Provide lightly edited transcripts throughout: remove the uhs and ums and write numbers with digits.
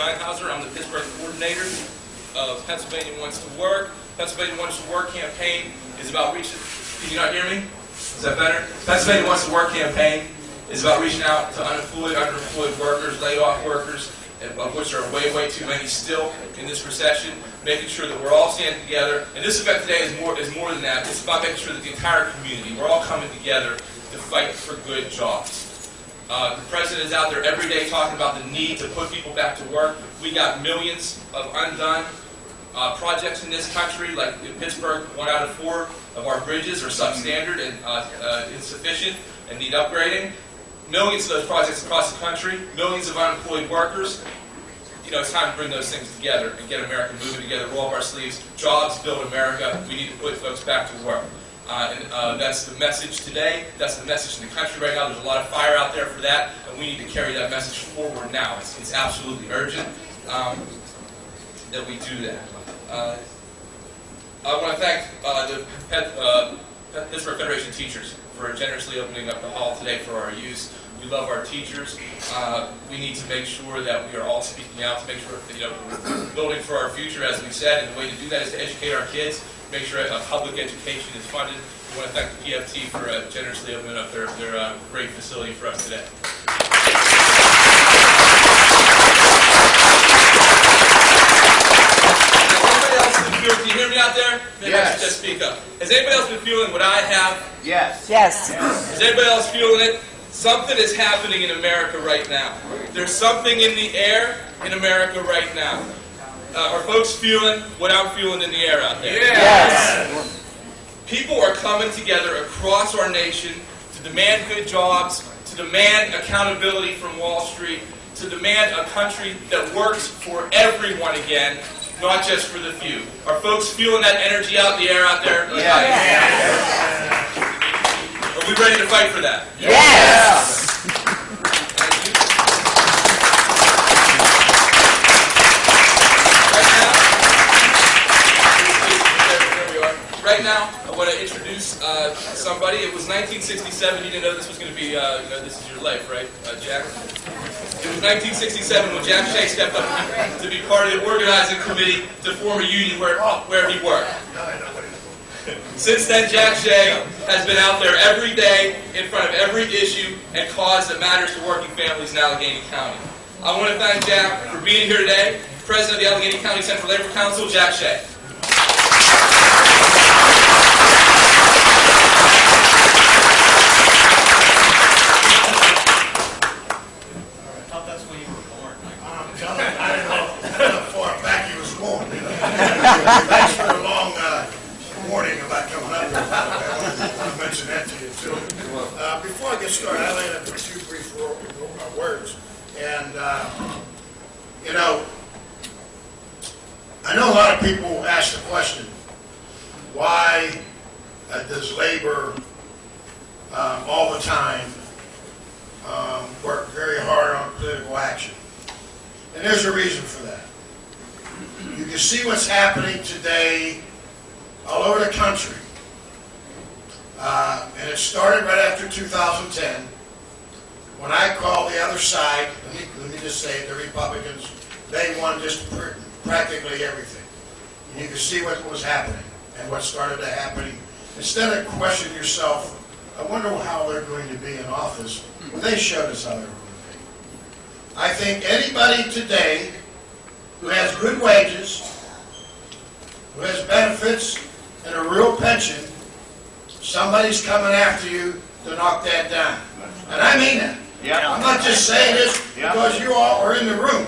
Ninehouser. I'm the Pittsburgh Coordinator of Pennsylvania Wants to Work. Pennsylvania Wants to Work campaign is about reaching... Can you not hear me? Is that better? Pennsylvania Wants to Work campaign is about reaching out to unemployed, underemployed workers, laid-off workers, of which there are way, way too many still in this recession, making sure that we're all standing together. And this event today is more than that. It's about making sure that the entire community, we're all coming together to fight for good jobs. The President is out there every day talking about the need to put people back to work. We got millions of undone projects in this country, like in Pittsburgh, 1 out of 4 of our bridges are substandard and insufficient and need upgrading. Millions of those projects across the country, millions of unemployed workers. You know, it's time to bring those things together and get America moving together, roll up our sleeves. Jobs build America. We need to put folks back to work. That's the message today. That's the message in the country right now. There's a lot of fire out there for that, and we need to carry that message forward now. It's absolutely urgent that we do that. I want to thank the Pittsburgh Federation of Teachers for generously opening up the hall today for our use. We love our teachers. We need to make sure that we are all speaking out to make sure we're building for our future, as we said, and the way to do that is to educate our kids, make sure public education is funded. We want to thank the PFT for generously opening up their great facility for us today. Can you hear me out there? Maybe yes. I should just speak up. Has anybody else been feeling what I have? Yes. Yes. Is anybody else feeling it? Something is happening in America right now. There's something in the air in America right now. Are folks feeling what I'm feeling in the air out there? Yes. People are coming together across our nation to demand good jobs, to demand accountability from Wall Street, to demand a country that works for everyone again, not just for the few. Are folks feeling that energy out in the air out there? Yes. Are we ready to fight for that? Yes. Thank you. Right now, I want to introduce somebody. It was 1967. You didn't know this was going to be, this is your life, right, Jack? It was 1967 when Jack Shea stepped up to be part of the organizing committee to form a union where he worked. Since then, Jack Shea has been out there every day in front of every issue and cause that matters to working families in Allegheny County. I want to thank Jack for being here today. President of the Allegheny County Central Labor Council, Jack Shea. Thanks for the long warning about coming up here. I'll mention that to you too. Before I get started, I laid up a few brief words. And, I know a lot of people ask the question, why does labor all the time work very hard on political action? And there's a reason for that. You can see what's happening today all over the country. And it started right after 2010, when I called the other side, let me just say it, the Republicans, they won just practically everything. And you can see what was happening and what started to happen. Instead of questioning yourself, I wonder how they're going to be in office, well, they showed us how they were going to be. I think anybody today who has good wages, who has benefits, and a real pension, somebody's coming after you to knock that down. And I mean that. Yeah. I'm not just saying this because you all are in the room.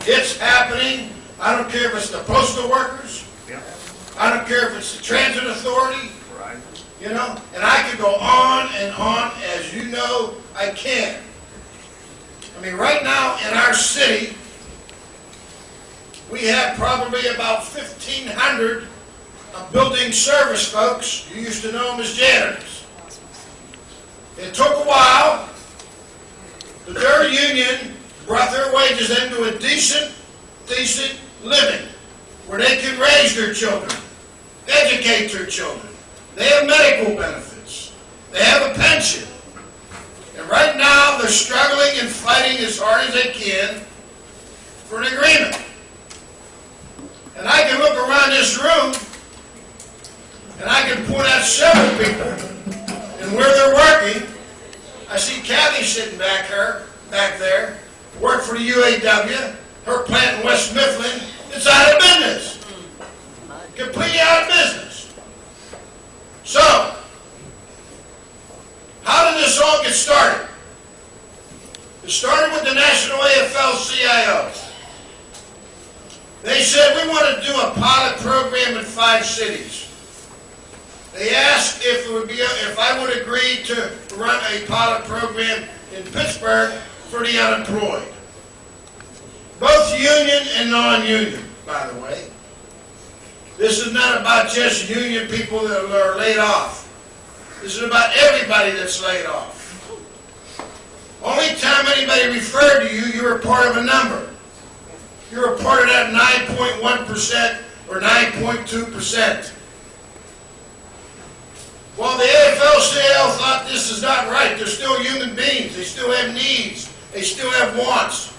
It's happening. I don't care if it's the postal workers. Yeah. I don't care if it's the transit authority. Right. And I could go on and on, as you know I can. I mean, right now in our city, we have probably about 1,500 building service folks. You used to know them as janitors. It took a while, but their union brought their wages into a decent living where they can raise their children, educate their children. They have medical benefits. They have a pension. And right now they're struggling and fighting as hard as they can for an agreement. And I can look around this room and I can point out several people and where they're working. I see Kathy sitting back there, worked for the UAW, her plant in West Mifflin. It's out of business. Completely out of business. So, how did this all get started? It started with the National AFL-CIO. They said, we want to do a pilot program in 5 cities. They asked if I would agree to run a pilot program in Pittsburgh for the unemployed. Both union and non-union, by the way. This is not about just union people that are laid off. This is about everybody that's laid off. Only time anybody referred to you, you were part of a number. You were part of that 9.1% or 9.2%. Well, the AFL-CIO thought this is not right. They're still human beings. They still have needs. They still have wants.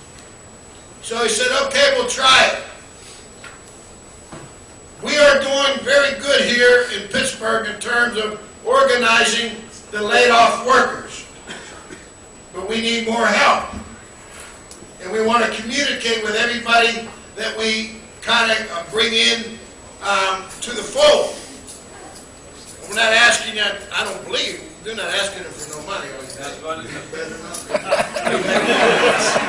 So he said, okay, we'll try it. We are doing very good here in Pittsburgh in terms of organizing the laid-off workers. But we need more help. And we want to communicate with everybody that we kind of bring in to the fold. We're not asking you, I don't believe, they're not asking them for no money.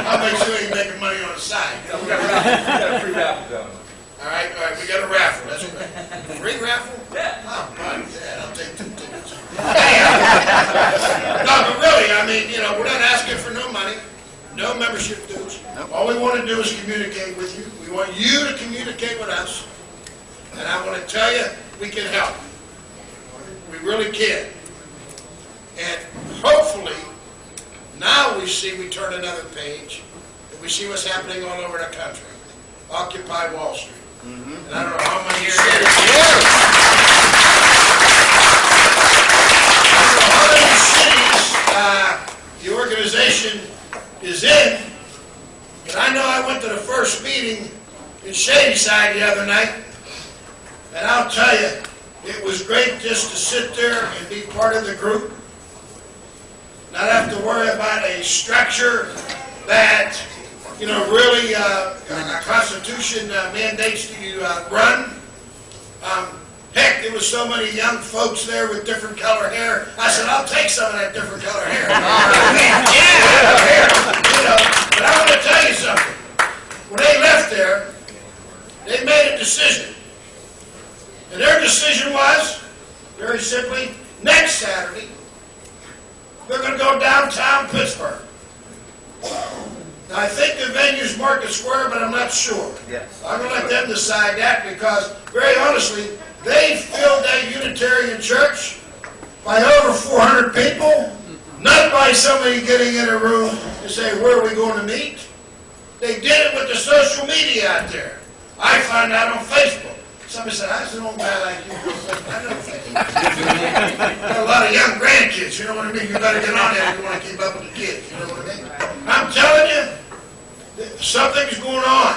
I'll make sure you're making money on the side. We got a free raffle going. All right, we got a raffle, that's right. Free raffle? Yeah. Oh, buddy, yeah, I'll take 2 tickets. No, but really, I mean, we're not asking for no money, no membership dues. All we want to do is communicate with you. We want you to communicate with us. And I want to tell you, we can help. We really can. And hopefully, now we turn another page, and we see what's happening all over the country. Occupy Wall Street. And I don't know how many years it is. I don't know how many cities the organization is in, but I know I went to the first meeting in Shea the other night, and I'll tell you, it was great just to sit there and be part of the group, not have to worry about a structure that really a Constitution mandates that you run. Heck, there was so many young folks there with different color hair. I said, I'll take some of that different color hair. But I want to tell you something. When they left there, they made a decision. And their decision was, very simply, next Saturday, they're going to go downtown Pittsburgh. Now, I think the venue's Market Square, but I'm not sure. Yes. I'm going to let them decide that because, very honestly, they filled that Unitarian church by over 400 people, not by somebody getting in a room and saying, where are we going to meet? They did it with the social media out there. I found out on Facebook. Somebody said, I was an old guy like you. I know Facebook. Got a lot of young grandkids, you know what I mean? You better get on there if you want to keep up with the kids, you know what I mean? I'm telling you, something's going on.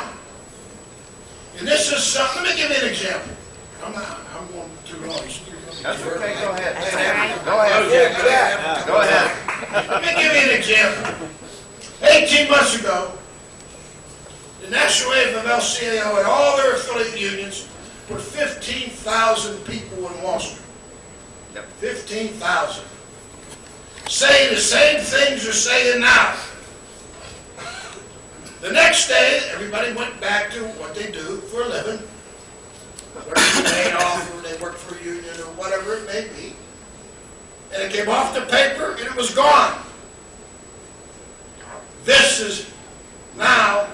And this is something, let me give you an example. I'm going too long. That's okay, go ahead. Go ahead. Go ahead. Let me give you an example. 18 months ago, the National AFL-CIO and all their affiliate unions put 15,000 people in Wall Street. 15,000. Saying the same things they're saying now. The next day, everybody went back to what they do for a living. Whether they paid off or they work for a union or whatever it may be. And it came off the paper and it was gone. This is now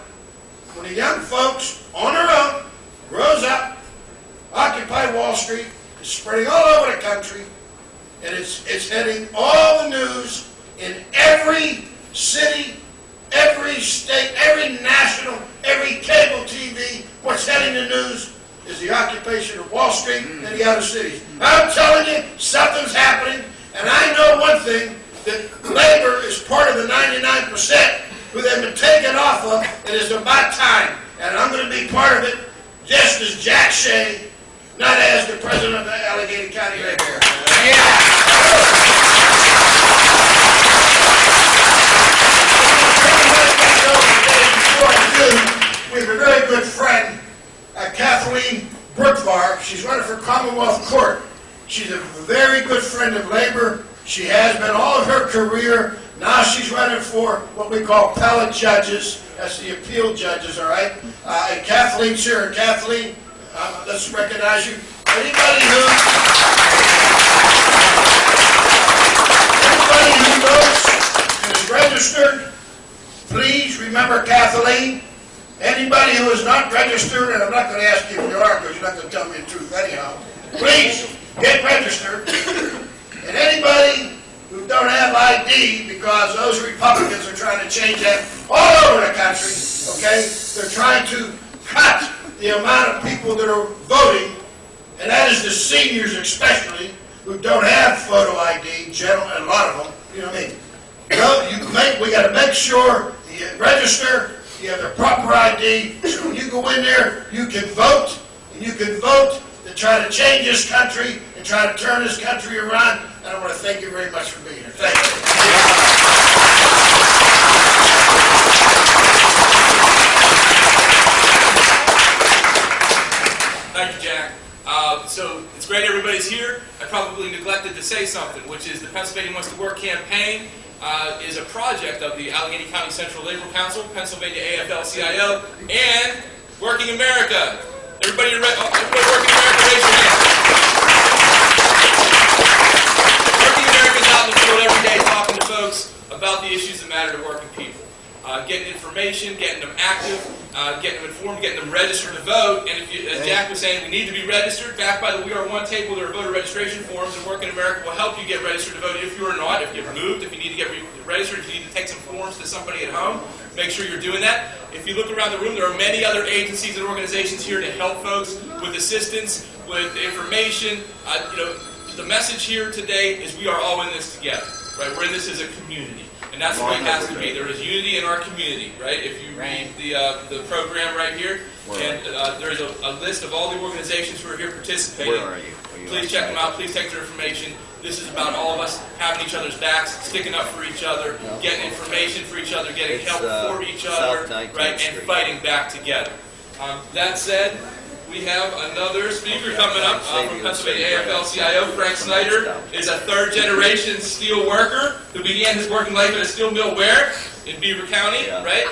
when the young folks on their own grows up, Occupy Wall Street is spreading all over the country, and it's heading all the news in every city, every state, every national, every cable TV. What's heading the news is the occupation of Wall Street and the other cities. I'm telling you, something's happening, and I know one thing, that labor is part of the 99%, who they've been taken off of. It is about time, and I'm going to be part of it, just as Jack Shea, not as the president of the Allegheny County Labor Council. We have a very good friend, Kathleen Brookvar. She's running for Commonwealth Court. She's a very good friend of labor. She has been all of her career. Now she's running for what we call appellate judges. That's the appeal judges, all right? And Kathleen's here. And Kathleen, let's recognize you. Anybody who knows and is registered, please remember Kathleen. Anybody who is not registered, and I'm not going to ask you if you are because you're not going to tell me the truth anyhow, please get registered. And anybody who don't have ID, because those Republicans are trying to change that all over the country, okay? They're trying to cut the amount of people that are voting, and that is the seniors especially, who don't have photo ID, a lot of them, you know what I mean? We got to make sure you register, you have the proper ID, so when you go in there, you can vote, and you can vote to try to change this country and try to turn this country around. And I want to thank you very much for being here. Thank you. Thank you, Jack. So it's great everybody's here. I probably neglected to say something, which is the Pennsylvania Wants to Work campaign is a project of the Allegheny County Central Labor Council, Pennsylvania AFL-CIO, and Working America. Everybody Working America, raise your hand. Working America's out in the field every day talking to folks about the issues that matter to working people. Getting information, getting them active, getting them informed, getting them registered to vote. And if you, as Jack was saying, we need to be registered. Back by the We Are One table, there are voter registration forms, and Working America will help you get registered to vote if you are not, if you've moved, if you need to get registered, if you need to take some forms to somebody at home. Make sure you're doing that. If you look around the room, there are many other agencies and organizations here to help folks with assistance, with information. The message here today is we are all in this together. Right? We're in this as a community. And that's the way it has to be. There is unity in our community, right? If you read the program right here, and there is a list of all the organizations who are here participating. Where are you? Please check them out. Please take their information. This is about all of us having each other's backs, sticking up for each other, getting information for each other, getting help for each other, right, and fighting back together. That said, we have another speaker coming up from Pennsylvania AFL-CIO. Frank Snyder is a third-generation steel worker who began his working life at a steel mill where? In Beaver County, right?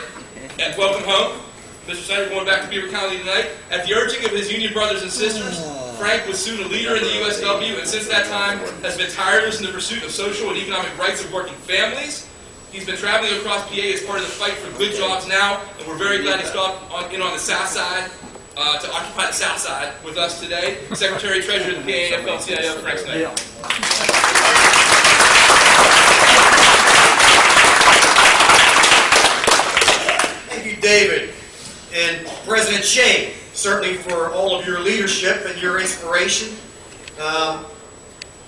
And welcome home. Mr. Snyder going back to Beaver County tonight. At the urging of his union brothers and sisters, Frank was soon a leader in the USW, and since that time has been tireless in the pursuit of social and economic rights of working families. He's been traveling across PA as part of the fight for good jobs now, and we're very glad he stopped in on the south side to occupy the south side with us today. Secretary Treasurer of the PA AFL-CIO, Frank Snyder. Thank you, David, and President Shea, certainly for all of your leadership and your inspiration.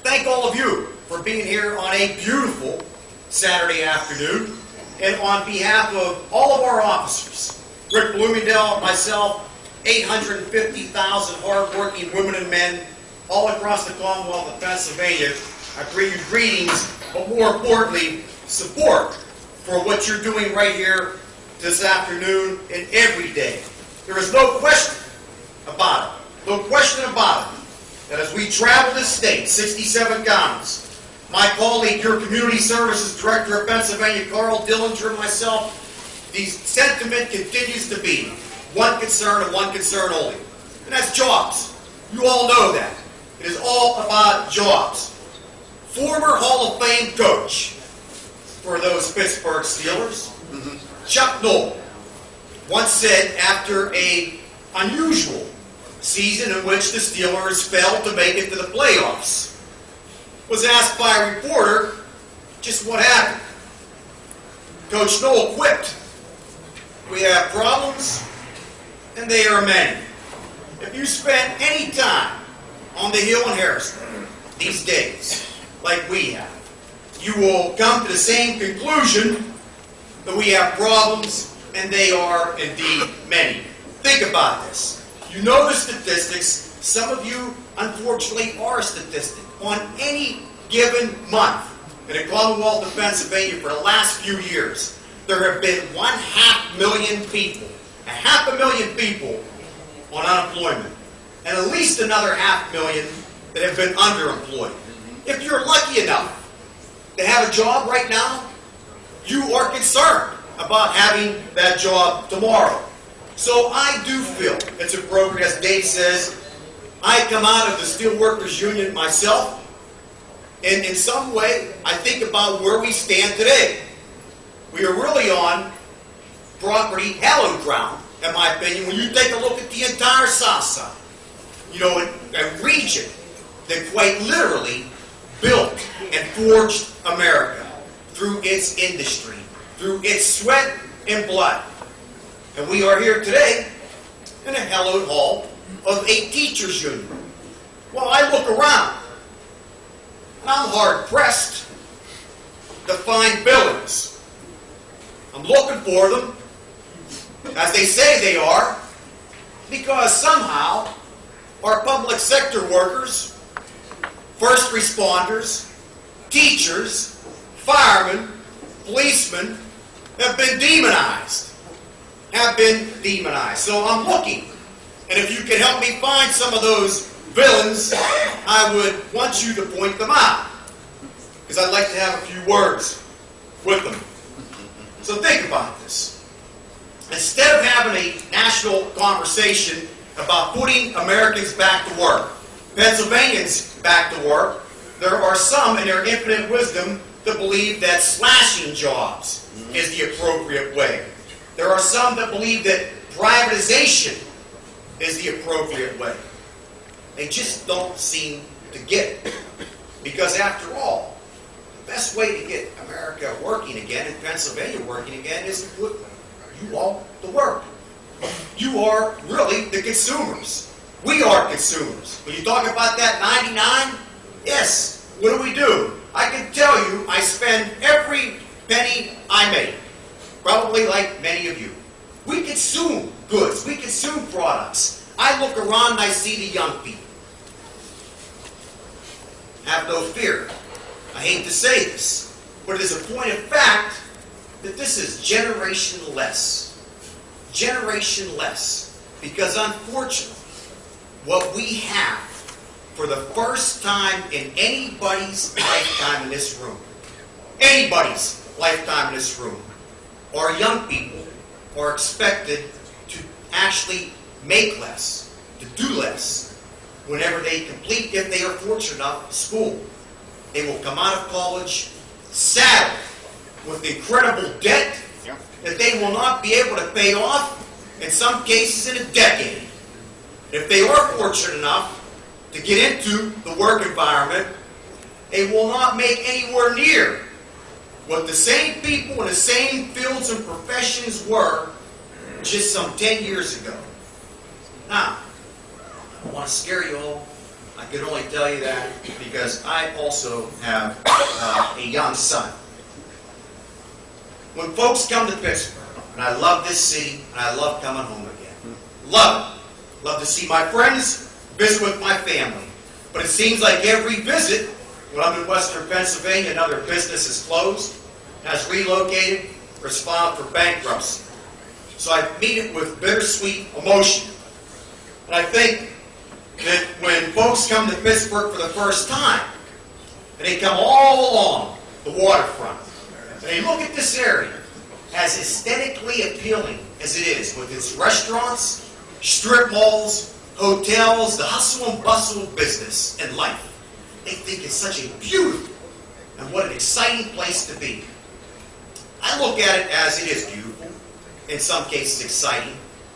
Thank all of you for being here on a beautiful Saturday afternoon. And on behalf of all of our officers, Rick Bloomingdale, myself, 850,000 hard-working women and men all across the Commonwealth of Pennsylvania, I bring you greetings, but more importantly, support for what you're doing right here this afternoon and every day. There is no question about it, that as we travel this state, 67 counties, my colleague, your Community Services Director of Pennsylvania, Carl Dillinger, and myself, the sentiment continues to be one concern and one concern only, and that's jobs. You all know that. It is all about jobs. Former Hall of Fame coach for those Pittsburgh Steelers, Chuck Noll, once said after an unusual season in which the Steelers failed to make it to the playoffs, was asked by a reporter just what happened. Coach Noll quipped, "We have problems, and they are many." If you spent any time on the Hill in Harrisburg these days, like we have, you will come to the same conclusion that we have problems, and they are indeed many. Think about this. You know the statistics. Some of you, unfortunately, are a statistic. On any given month in the Commonwealth of Pennsylvania for the last few years, there have been 500,000 people, 500,000 people on unemployment, and at least another 500,000 that have been underemployed. If you're lucky enough to have a job right now, you are concerned about having that job tomorrow. So I do feel it's appropriate, as Dave says, I come out of the Steelworkers Union myself, and in some way, I think about where we stand today. We are really on property hallowed ground, in my opinion, when you take a look at the entire South Side. You know, a region that quite literally built and forged America through its industry, through its sweat and blood. And we are here today in a hallowed hall of a teachers' union. Well, I look around, and I'm hard-pressed to find villains. I'm looking for them, as they say they are, because somehow our public sector workers, first responders, teachers, firemen, policemen have been demonized. So I'm looking. And if you can help me find some of those villains, I would want you to point them out. Because I'd like to have a few words with them. So think about this. Instead of having a national conversation about putting Americans back to work, Pennsylvanians back to work, there are some in their infinite wisdom that believe that slashing jobs is the appropriate way. There are some that believe that privatization is the appropriate way. They just don't seem to get it. Because after all, the best way to get America working again and Pennsylvania working again is to put you all to work. You are really the consumers. We are consumers. When you talk about that 99, yes, what do? I can tell you I spend every penny I make, probably like many of you. We consume goods. We consume products. I look around and I see the young people. Have no fear. I hate to say this, but it is a point of fact that this is generationless. Generationless. Because unfortunately, what we have for the first time in anybody's lifetime in this room, our young people are expected to actually make less, to do less, whenever they complete, if they are fortunate enough, school. They will come out of college saddled with incredible debt that they will not be able to pay off, in some cases in a decade. If they are fortunate enough to get into the work environment, they will not make anywhere near what the same people in the same fields and professions were just some 10 years ago. Now, I don't want to scare you all. I can only tell you that because I also have a young son. When folks come to Pittsburgh, and I love this city, and I love coming home again. Love it. Love to see my friends, visit with my family. But it seems like every visit, when I'm in Western Pennsylvania, another business is closed, has relocated, or is filed for bankruptcy. So I meet it with bittersweet emotion. And I think that when folks come to Pittsburgh for the first time, and they come all along the waterfront, and they look at this area, as aesthetically appealing as it is, with its restaurants, strip malls, hotels, the hustle and bustle of business and life, they think it's such a beautiful and what an exciting place to be. I look at it as it is beautiful, in some cases exciting,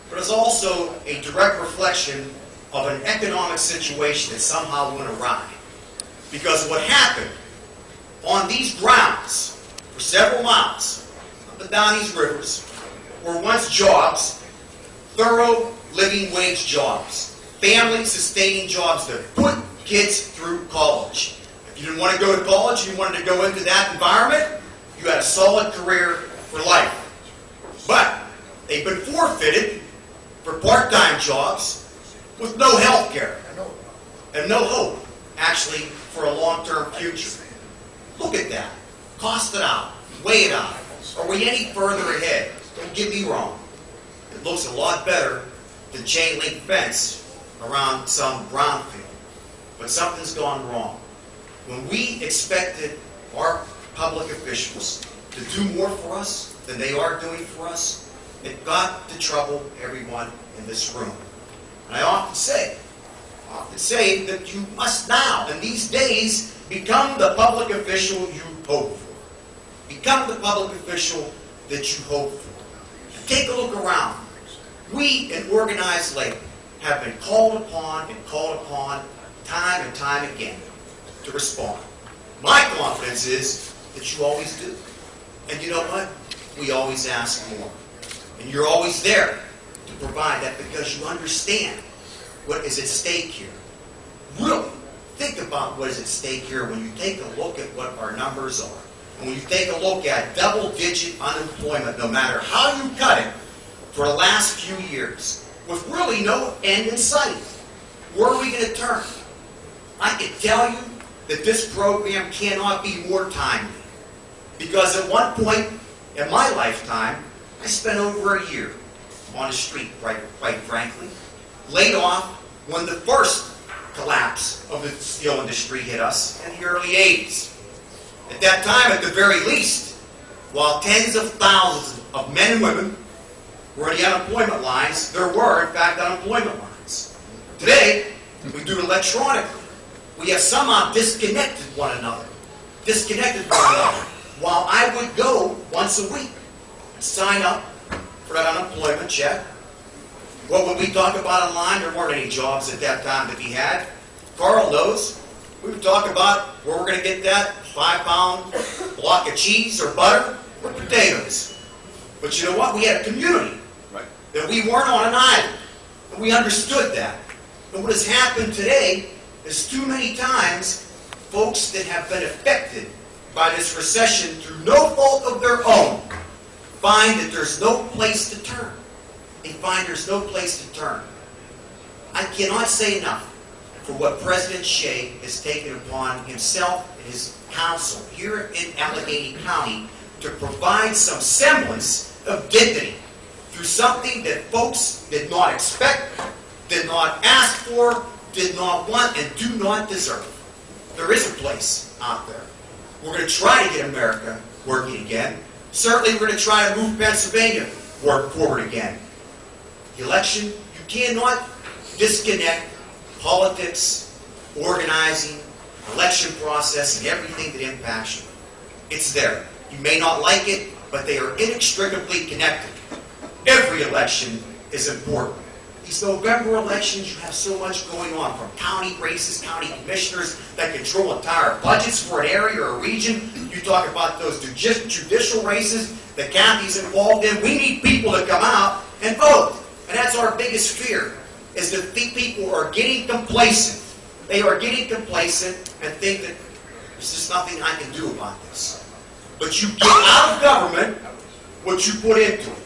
but it's also a direct reflection of an economic situation that somehow went awry. Because what happened on these grounds for several miles up and down these rivers were once jobs, thorough living wage jobs, family-sustaining jobs that put kids through college. If you didn't want to go to college, you wanted to go into that environment, you had a solid career for life. But they've been forfeited for part-time jobs with no health care and no hope, actually, for a long-term future. Look at that. Cost it out. Weigh it out. Are we any further ahead? Don't get me wrong. It looks a lot better than chain link fence around some brownfield. But something's gone wrong. When we expected our public officials to do more for us than they are doing for us, it got to trouble everyone in this room. And I often say that you must now, in these days, become the public official you hope for. Become the public official that you hope for. And take a look around. We in organized labor have been called upon time and time again to respond. My confidence is that you always do. And you know what? We always ask more. And you're always there to provide that because you understand what is at stake here. Really, think about what is at stake here when you take a look at what our numbers are. And when you take a look at double-digit unemployment, no matter how you cut it, for the last few years, with really no end in sight. Where are we going to turn? I can tell you that this program cannot be more timely. Because at one point in my lifetime, I spent over a year on the street, quite frankly, laid off when the first collapse of the steel industry hit us in the early 80s. At that time, at the very least, while tens of thousands of men and women were in the unemployment lines, there were, in fact, unemployment lines. Today, we do it electronically. We have somehow disconnected one another. While I would go once a week and sign up for that unemployment check, what would we talk about online? There weren't any jobs at that time to be had. Carl knows. We would talk about where we're going to get that 5-pound block of cheese or butter or potatoes. But you know what? We had a community. That we weren't on an island. And we understood that. And what has happened today is too many times folks that have been affected by this recession through no fault of their own find that there's no place to turn. They find there's no place to turn. I cannot say enough for what President Shea has taken upon himself and his council here in Allegheny County to provide some semblance of dignity through something that folks did not expect, did not ask for, did not want, and do not deserve. There is a place out there. We're going to try to get America working again. Certainly we're going to try to move Pennsylvania forward again. The election, you cannot disconnect politics, organizing, election process, and everything that impacts you. It's there. You may not like it, but they are inextricably connected. Every election is important. These November elections, you have so much going on, from county races, county commissioners that control entire budgets for an area or a region. You talk about those judicial races that Kathy's involved in. We need people to come out and vote. And that's our biggest fear, is that people are getting complacent. They are getting complacent and think that there's just nothing I can do about this. But you get out of government what you put into it.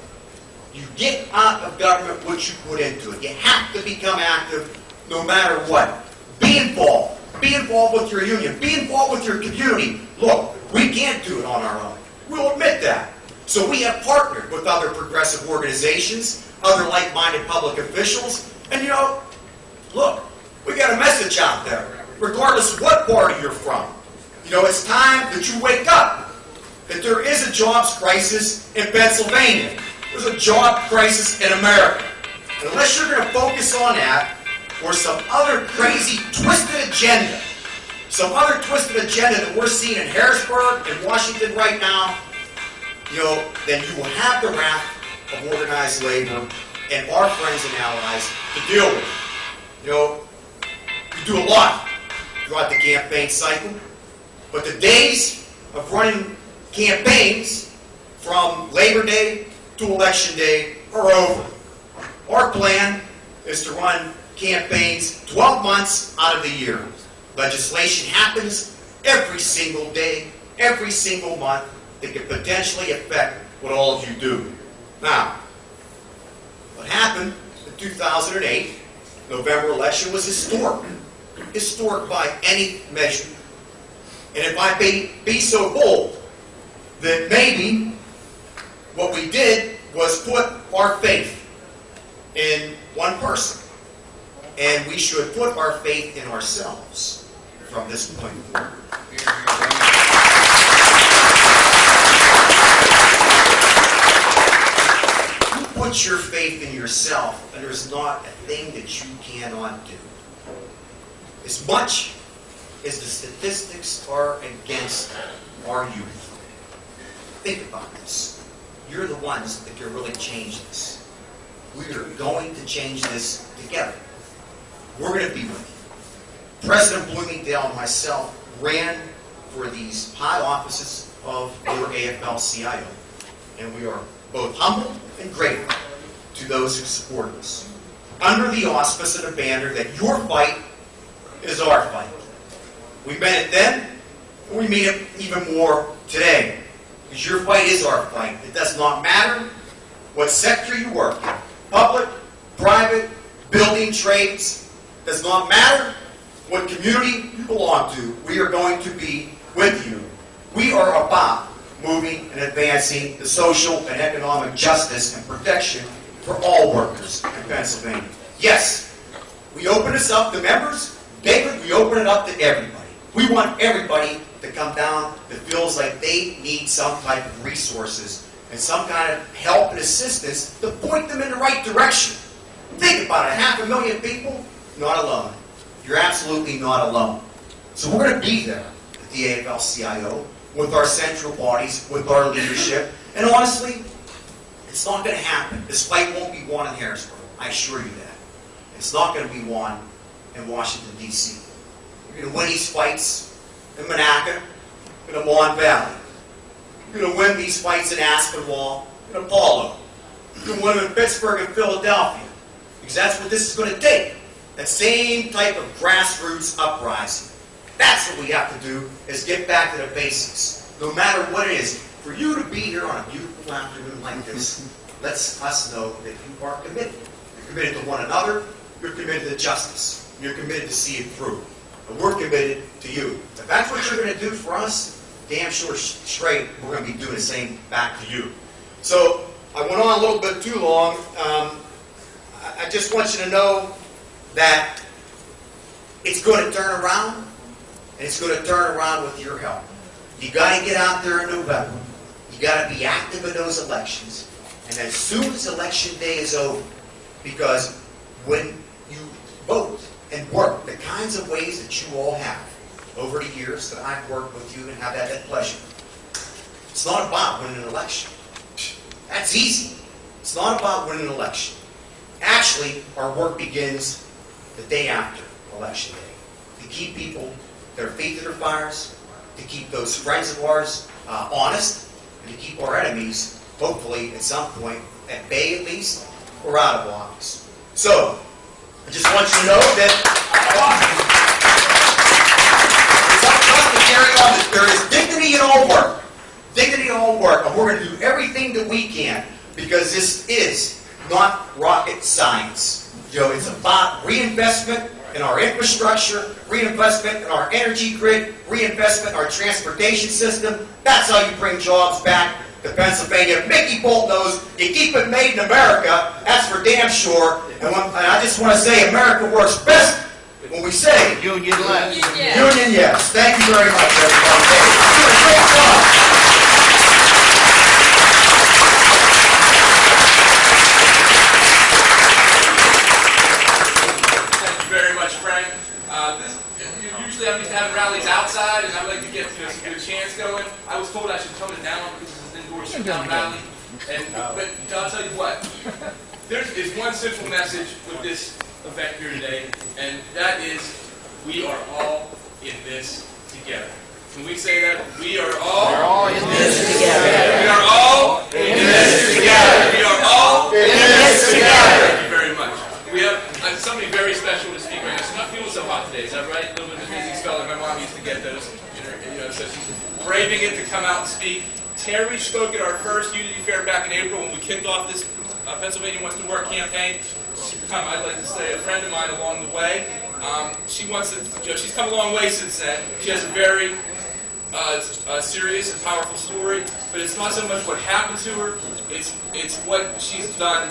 You get out of government what you put into it. You have to become active no matter what. Be involved. Be involved with your union. Be involved with your community. Look, we can't do it on our own. We'll admit that. So we have partnered with other progressive organizations, other like-minded public officials, and you know, look, we got a message out there, regardless of what party you're from. You know, it's time that you wake up, that there is a jobs crisis in Pennsylvania. There's a job crisis in America. And unless you're going to focus on that, or some other crazy, twisted agenda, that we're seeing in Harrisburg and Washington right now, you know, then you will have the wrath of organized labor and our friends and allies to deal with. You know, you do a lot throughout the campaign cycle, but the days of running campaigns from Labor Day to Election Day are over. Our plan is to run campaigns 12 months out of the year. Legislation happens every single day, every single month that could potentially affect what all of you do. Now, what happened in 2008, November election, was historic. Historic by any measure. And if I be so bold, that maybe what we did was put our faith in one person. And we should put our faith in ourselves from this point forward. You put your faith in yourself, and there's not a thing that you cannot do. As much as the statistics are against our youth, think about this. You're the ones that can really change this. We are going to change this together. We're going to be with you. President Bloomingdale and myself ran for these high offices of your AFL-CIO, and we are both humble and grateful to those who support us. Under the auspice of the banner that your fight is our fight. We meant it then, and we mean it even more today. Because your fight is our fight. It does not matter what sector you work in. Public, private, building, trades. Does not matter what community you belong to. We are going to be with you. We are about moving and advancing the social and economic justice and protection for all workers in Pennsylvania. Yes, we open this up to members. David, we open it up to everybody. We want everybody to come down that feels like they need some type of resources and some kind of help and assistance to point them in the right direction. Think about it, 500,000 people, not alone. You're absolutely not alone. So we're going to be there at the AFL-CIO with our central bodies, with our leadership, and honestly, it's not going to happen. This fight won't be won in Harrisburg. I assure you that. It's not going to be won in Washington, D.C. You're going to win these fights in Monaca, in the Mon Valley. You're going to win these fights in Aspinwall, in Apollo. You're going to win them in Pittsburgh and Philadelphia. Because that's what this is going to take. That same type of grassroots uprising. That's what we have to do, is get back to the basics. No matter what it is. For you to be here on a beautiful afternoon like this, lets us know that you are committed. You're committed to one another. You're committed to justice. You're committed to see it through. And we're committed to you. If that's what you're going to do for us, damn sure straight, we're going to be doing the same back to you. So, I went on a little bit too long. I just want you to know that it's going to turn around, and it's going to turn around with your help. You got to get out there in November. You got to be active in those elections. And as soon as election day is over, because when you vote and work the kinds of ways that you all have over the years that I've worked with you and have had that pleasure, it's not about winning an election. That's easy. It's not about winning an election. Actually, our work begins the day after election day to keep people, their feet to their fires, to keep those friends of ours honest, and to keep our enemies, hopefully at some point, at bay at least, or out of office. So, I just want you to know that it's up to us to carry on that there is dignity in all work. Dignity in all work, and we're going to do everything that we can, because this is not rocket science. You know, it's about reinvestment in our infrastructure, reinvestment in our energy grid, reinvestment in our transportation system. That's how you bring jobs back to Pennsylvania. Mickey Bolt knows you keep it made in America, that's for damn sure. And I just want to say America works best when we say Union left. Union yes. Thank you very much, everybody. You're doing a great job. Usually I'm used to having rallies outside, and I like to get some good chants going. I was told I should tone it down because it's an indoor sit-down rally. But I'll tell you what, there is one simple message with this event here today, and that is we are all in this together. Can we say that? We are all in this together. We are all in this together. We are all in this together. Thank you very much. We have somebody very special to speak right now. It's not feeling so hot today, is that right? A little bit of a busy spell, like my mom used to get those. So she's braving it to come out and speak. Terry spoke at our first Unity Fair back in April when we kicked off this Pennsylvania Wants to Work campaign. She's become, I'd like to say, a friend of mine along the way. She's come a long way since then. She has a very serious and powerful story, but it's not so much what happened to her, it's what she's done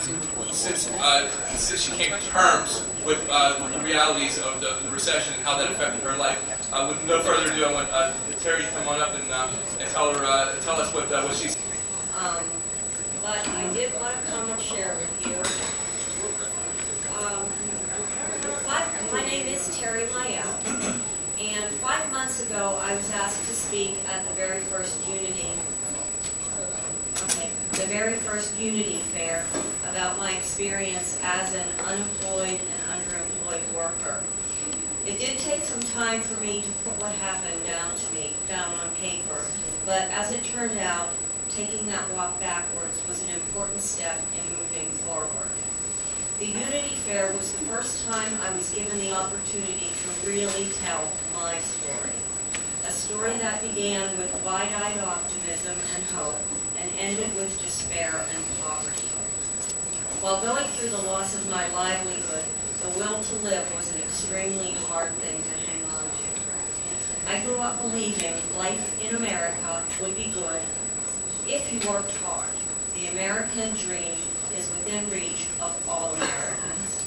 since she came to terms with the realities of the recession and how that affected her life. With no further ado, I want Terry to come on up and tell us what she's. But I did want to come and share with you. My name is Terry Miale, and 5 months ago I was asked to speak at the very first Unity Fair about my experience as an unemployed and underemployed worker. It did take some time for me to put what happened down on paper, but as it turned out, taking that walk backwards was an important step in moving forward. The Unity Fair was the first time I was given the opportunity to really tell my story. A story that began with wide-eyed optimism and hope and ended with despair and poverty. While going through the loss of my livelihood, the will to live was an extremely hard thing to hang on to. I grew up believing life in America would be good if you worked hard. The American dream is within reach of all Americans.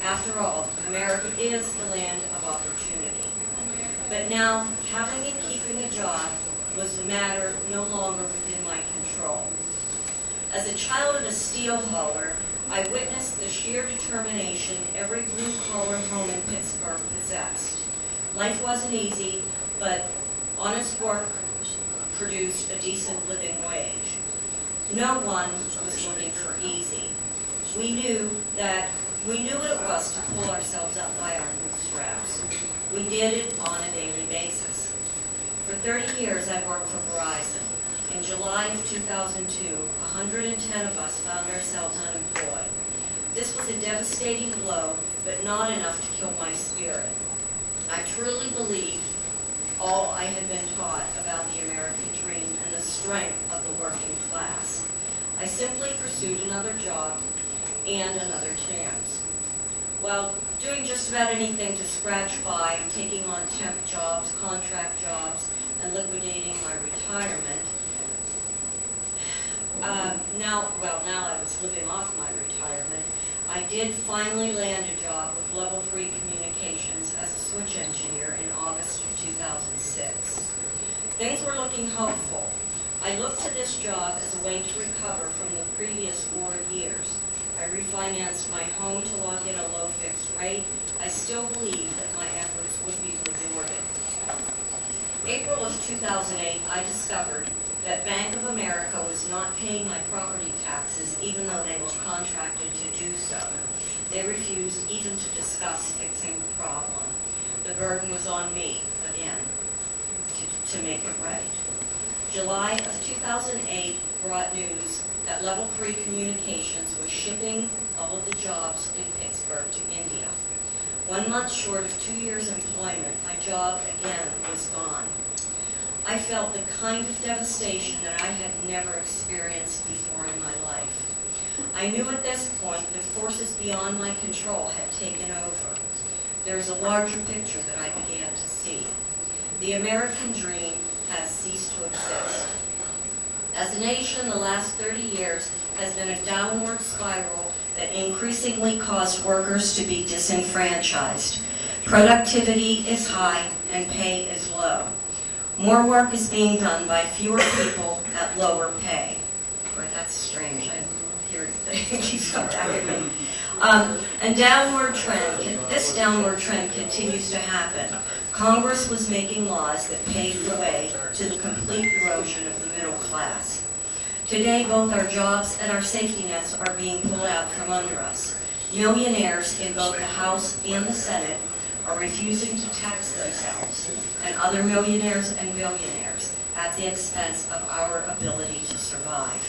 After all, America is the land of opportunity. But now, having and keeping a job was a matter no longer within my control. As a child of a steel hauler, I witnessed the sheer determination every blue-collar home in Pittsburgh possessed. Life wasn't easy, but honest work produced a decent living wage. No one was looking for easy. We knew what it was to pull ourselves up by our bootstraps. We did it on a daily basis. For 30 years, I worked for Verizon. In July of 2002, 110 of us found ourselves unemployed. This was a devastating blow, but not enough to kill my spirit. I truly believed all I had been taught about the American dream and the strength of the working class. I simply pursued another job and another chance. While doing just about anything to scratch by, taking on temp jobs, contract jobs, and liquidating my retirement, now I was living off my retirement, I did finally land a job with Level 3 Communications as a switch engineer in August of 2006. Things were looking hopeful. I looked to this job as a way to recover from the previous 4 years. I refinanced my home to lock in a low fixed rate. I still believed that my efforts would be rewarded. April of 2008, I discovered that Bank of America was not paying my property taxes even though they were contracted to do so. They refused even to discuss fixing the problem. The burden was on me, again, to make it right. July of 2008 brought news that Level 3 Communications was shipping all of the jobs in Pittsburgh to India. 1 month short of 2 years' employment, my job again was gone. I felt the kind of devastation that I had never experienced before in my life. I knew at this point that forces beyond my control had taken over. There is a larger picture that I began to see. The American dream has ceased to exist. As a nation, the last 30 years has been a downward spiral that increasingly caused workers to be disenfranchised. Productivity is high and pay is low. More work is being done by fewer people at lower pay. Boy, that's strange. I hear it keeps coming back at me. And this downward trend continues to happen. Congress was making laws that paved the way to the complete erosion of the middle class. Today, both our jobs and our safety nets are being pulled out from under us. Millionaires in both the House and the Senate are refusing to tax themselves and other millionaires and billionaires at the expense of our ability to survive.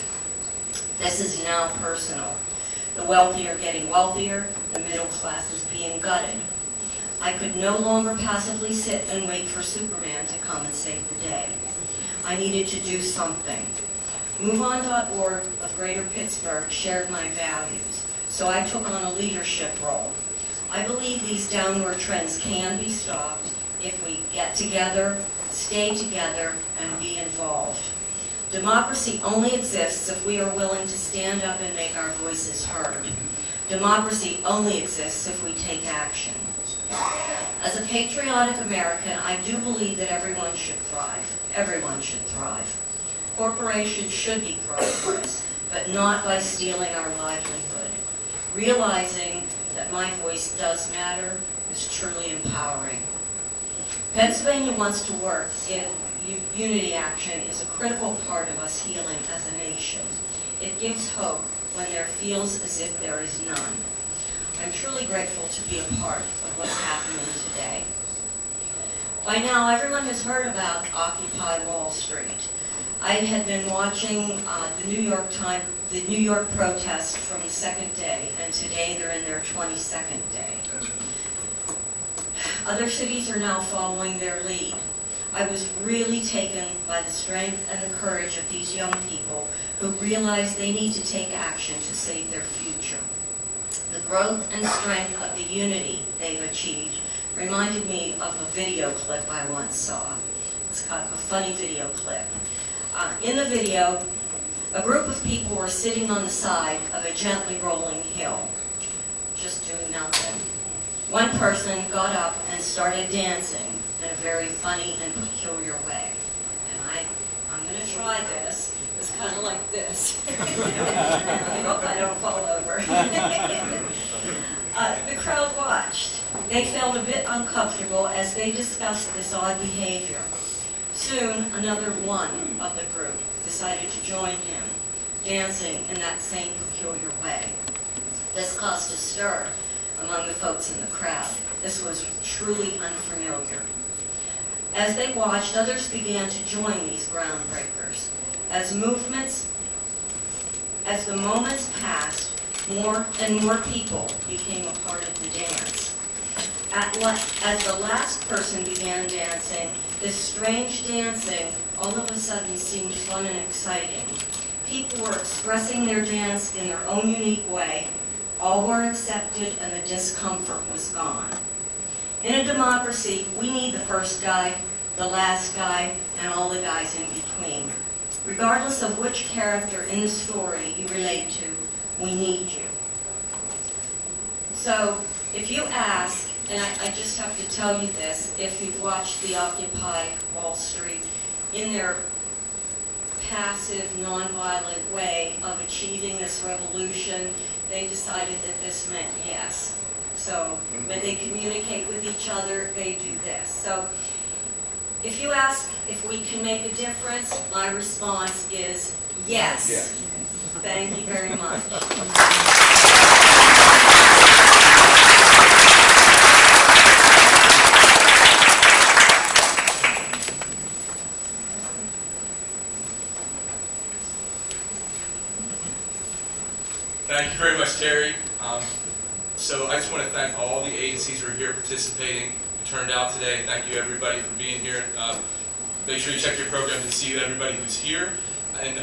This is now personal. The wealthy are getting wealthier, the middle class is being gutted. I could no longer passively sit and wait for Superman to come and save the day. I needed to do something. MoveOn.org of Greater Pittsburgh shared my values, so I took on a leadership role. I believe these downward trends can be stopped if we get together, stay together, and be involved. Democracy only exists if we are willing to stand up and make our voices heard. Democracy only exists if we take action. As a patriotic American, I do believe that everyone should thrive. Everyone should thrive. Corporations should be prosperous, but not by stealing our livelihood. Realizing that my voice does matter is truly empowering. Pennsylvania Wants to Work in Unity Action is a critical part of us healing as a nation. It gives hope when there feels as if there is none. I'm truly grateful to be a part of what's happening today. By now, everyone has heard about Occupy Wall Street. I had been watching the New York protest from the second day, and today they're in their 22nd day. Other cities are now following their lead. I was really taken by the strength and the courage of these young people who realize they need to take action to save their future. The growth and strength of the unity they've achieved reminded me of a video clip I once saw. It's kind of a funny video clip. In the video, a group of people were sitting on the side of a gently rolling hill, just doing nothing. One person got up and started dancing in a very funny and peculiar way. And I'm going to try this. It's kind of like this. I hope I don't fall over. The crowd watched. They felt a bit uncomfortable as they discussed this odd behavior. Soon, another one of the group decided to join him, dancing in that same peculiar way. This caused a stir among the folks in the crowd. This was truly unfamiliar. As they watched, others began to join these groundbreakers. As the moments passed, more and more people became a part of the dance. As the last person began dancing, this strange dancing all of a sudden seemed fun and exciting. People were expressing their dance in their own unique way. All were accepted and the discomfort was gone. In a democracy, we need the first guy, the last guy, and all the guys in between. Regardless of which character in the story you relate to, we need you. So, if you ask, and I just have to tell you this, if you've watched the Occupy Wall Street, in their passive, nonviolent way of achieving this revolution, they decided that this meant yes. So when they communicate with each other, they do this. So if you ask if we can make a difference, my response is yes. Yes. Thank you very much. Thank you very much, Terry. So I just want to thank all the agencies who are here participating, who turned out today. Thank you, everybody, for being here. Make sure you check your program to see everybody who's here. And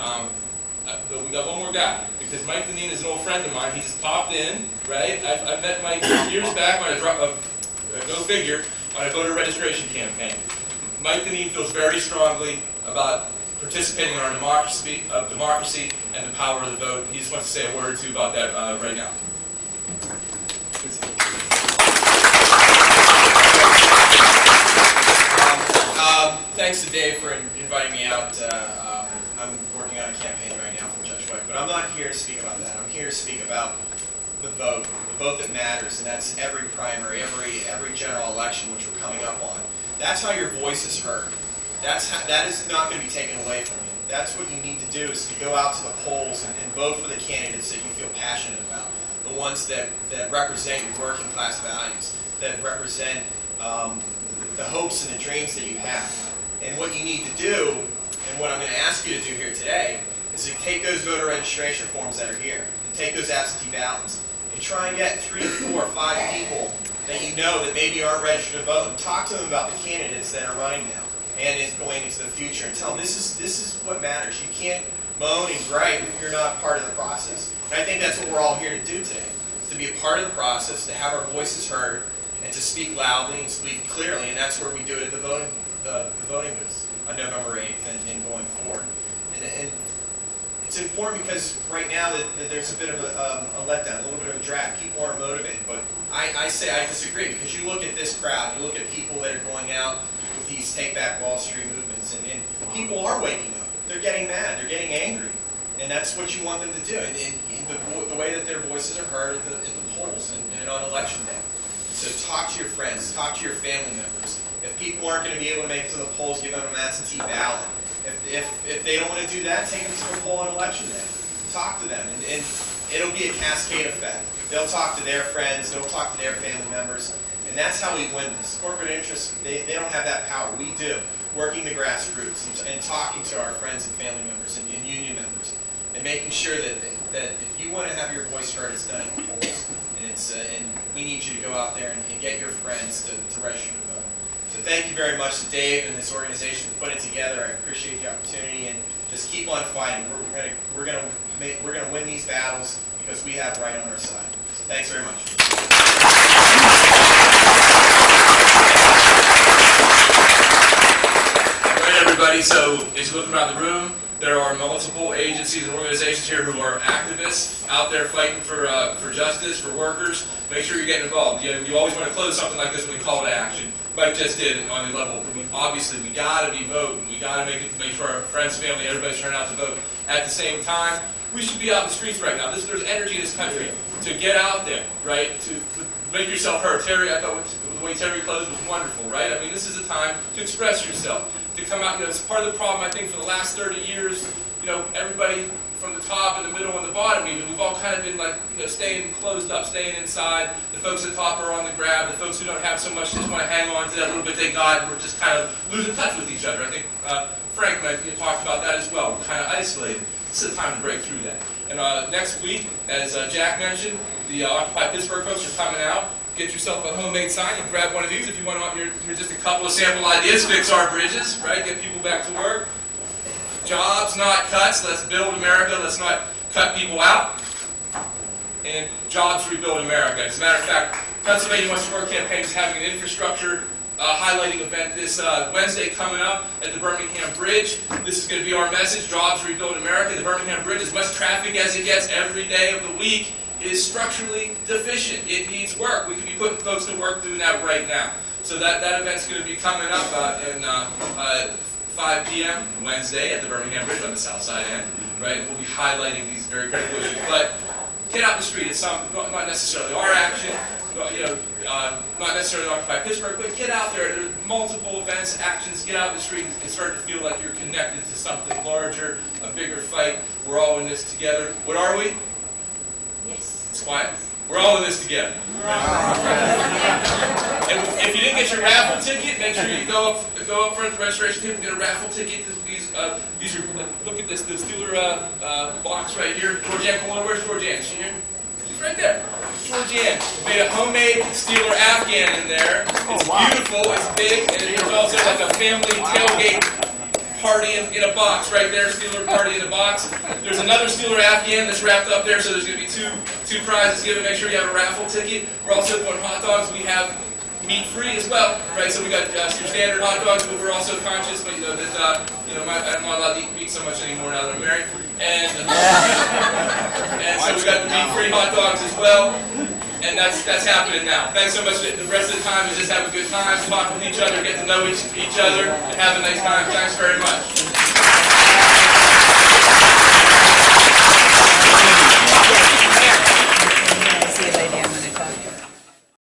but we got one more guy, because Mike Doyle is an old friend of mine. He just popped in, right? I met Mike years back on go figure, on a voter registration campaign. Mike Doyle feels very strongly about participating in our democracy and the power of the vote. He just wants to say a word or two about that right now. Thanks to Dave for inviting me out. I'm working on a campaign right now for Judge White, but I'm not here to speak about that. I'm here to speak about the vote that matters, and that's every primary, every general election which we're coming up on. That's how your voice is heard. That is not going to be taken away from you. That's what you need to do, is to go out to the polls and vote for the candidates that you feel passionate about, the ones that represent your working class values, that represent the hopes and the dreams that you have. And what you need to do, and what I'm going to ask you to do here today, is to take those voter registration forms that are here, and take those absentee ballots, and try and get 3, 4, 5 people that you know that maybe aren't registered to vote, and talk to them about the candidates that are running now and is going into the future, and tell them this is what matters. You can't moan and gripe if you're not part of the process. And I think that's what we're all here to do today, to be a part of the process, to have our voices heard, and to speak loudly and speak clearly, and that's where we do it at the voting booths on November 8th and going forward. And it's important because right now that there's a bit of a letdown, a little bit of a drag. People aren't motivated, but I say I disagree, because you look at this crowd, you look at people that are going out with these Take Back Wall Street movements, and people are waking up. They're getting mad. They're getting angry. And that's what you want them to do. And the way that their voices are heard at the polls and on election day. So talk to your friends. Talk to your family members. If people aren't going to be able to make it to the polls, give them an absentee ballot. If they don't want to do that, take them to the poll on election day. Talk to them. And it'll be a cascade effect. They'll talk to their friends. They'll talk to their family members. And that's how we win this. Corporate interests, they don't have that power. We do. Working the grassroots and talking to our friends and family members and union members. And making sure that if you want to have your voice heard, it's done at the polls. And we need you to go out there and get your friends to register to vote. So thank you very much to Dave and this organization for putting it together. I appreciate the opportunity, and just keep on fighting. We're gonna win these battles because we have right on our side. So thanks very much. All right, everybody. So as you look around the room, there are multiple agencies and organizations here who are activists out there fighting for justice, for workers. Make sure you're getting involved. You always want to close something like this with a call to action. Mike just did on the level. Obviously, we got to be voting. We got to make sure our friends, family, everybody's turning out to vote. At the same time, we should be out in the streets right now. There's energy in this country to get out there, right? To make yourself heard. Terry, I thought the way Terry closed was wonderful, right? I mean, this is a time to express yourself. To come out, it's part of the problem, I think, for the last 30 years, everybody from the top and the middle and the bottom, even, we've all kind of been like, staying closed up, staying inside. The folks at the top are on the grab. The folks who don't have so much just want to hang on to that little bit they got, and we're just kind of losing touch with each other. I think Frank might have talked about that as well. We're kind of isolated. This is the time to break through that. And next week, as Jack mentioned, the Occupy Pittsburgh folks are coming out. Get yourself a homemade sign. You can grab one of these if you want to. Here's just a couple of sample ideas. Fix our bridges, right? Get people back to work. Jobs, not cuts. Let's build America. Let's not cut people out. And jobs, rebuild America. As a matter of fact, Pennsylvania Wants to Work campaign is having an infrastructure highlighting event this Wednesday coming up at the Birmingham Bridge. This is going to be our message. Jobs, rebuild America. The Birmingham Bridge, as much traffic as it gets every day of the week, is structurally deficient. It needs work. We could be putting folks to work doing that right now. So that event's going to be coming up in 5 p.m. Wednesday at the Birmingham Bridge on the south side end. Right? We'll be highlighting these very critical issues. But get out in the street. It's not necessarily our action. Not necessarily Occupy Pittsburgh, but get out there. There's multiple events, actions. Get out in the street and start to feel like you're connected to something larger, a bigger fight. We're all in this together. What are we? Yes. It's quiet. We're all in this together. And if you didn't get your raffle ticket, make sure you go up front at the registration table and get a raffle ticket. These are, look at this, the Steeler box right here. Georgianne, where's Georgianne? Is she here? She's right there. Georgianne made a homemade Steeler Afghan in there. It's beautiful, it's big, and there's also like a family tailgate party in a box right there, Steeler party in a box. There's another Steeler Afghan that's wrapped up there, so there's going to be two prizes given. Make sure you have a raffle ticket. We're also doing hot dogs. We have meat-free as well, right? So we got your standard hot dogs, but we're also conscious, but that I'm not allowed to eat meat so much anymore now that I'm married. And so we got the meat-free hot dogs as well. And that's happening now. Thanks so much. The rest of the time is just have a good time, talk with each other, get to know each other, and have a nice time. Thanks very much.